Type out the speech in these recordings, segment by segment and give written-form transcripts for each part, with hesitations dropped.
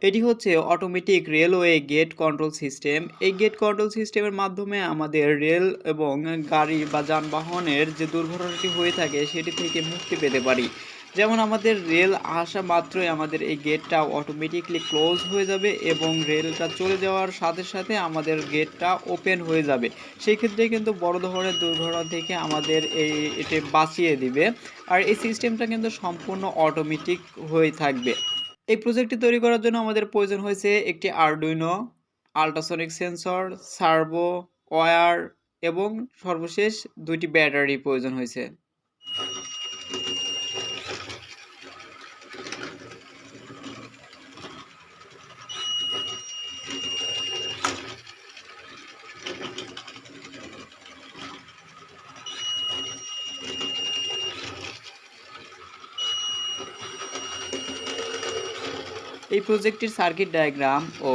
এটি হচ্ছে automatic railway gate control system. এই গেট কন্ট্রোল সিস্টেমের মাধ্যমে আমাদের রেল এবং গাড়ি বা যানবাহনের যে দুর্ঘটনাটি হয়ে থাকে সেটি থেকে মুক্তি পেতে পারি। যেমন আমাদের রেল আসা মাত্রই আমাদের এই গেটটা অটোমেটিকলি ক্লোজ হয়ে যাবে এবং রেলটা চলে যাওয়ার সাথে সাথে আমাদের গেটটা ওপেন হয়ে যাবে। সেই ক্ষেত্রে কিন্তু বড় ধরনের দুর্ঘটনা থেকে আমাদের এটি বাঁচিয়ে দিবে। আর এই সিস্টেমটা কিন্তু সম্পূর্ণ অটোমেটিক হয়ে থাকবে। এই প্রজেক্টটি তৈরি করার জন্য আমাদের প্রয়োজন হয়েছে একটি Arduino, ultrasonic sensor, servo, wire এবং সর্বশেষ ২টি ব্যাটারি প্রয়োজন হয়েছে। এই প্রজেক্টটির সার্কিট ডায়াগ্রাম ও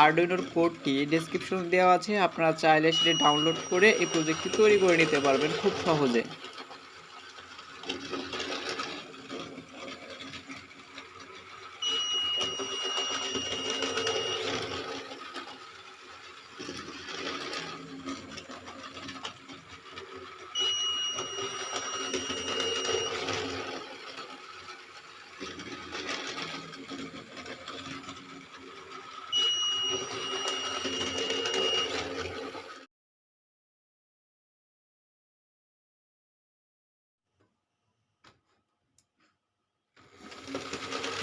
আরডুইনোর কোডটি ডেসক্রিপশনে দেওয়া আছে। আপনারা চাইলে সেটি ডাউনলোড করে এই প্রজেক্টটি তৈরি করে নিতে পারবেন খুব সহজে।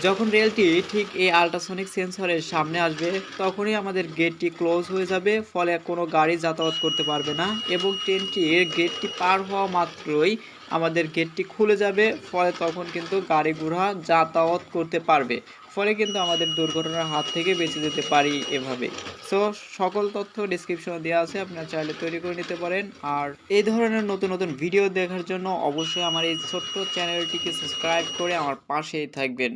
যখন রেলটি ঠিক এই আল্ট্রাসনিক সেন্সরের সামনে আসবে তখনই আমাদের গেটটি ক্লোজ হয়ে যাবে, ফলে কোনো গাড়ি যাতায়াত করতে পারবে না এবং ট্রেনটির গেটটি পার হওয়া মাত্রই আমাদের গেটটি খুলে যাবে, ফলে তখন কিন্তু গাড়ি ঘোড়া যাতায়াত করতে পারবে। ফলে কিন্তু আমাদের দুর্ঘটনার হাত থেকে বেঁচে যেতে পারি এভাবে। সো সকল তথ্য ডিসক্রিপশনে দেওয়া আছে, আপনারা চাইলে তৈরি করে নিতে পারেন। আর এই ধরনের নতুন নতুন ভিডিও দেখার জন্য অবশ্যই আমার এই ছোট্ট চ্যানেলটিকে সাবস্ক্রাইব করে আমার পাশেই থাকবেন।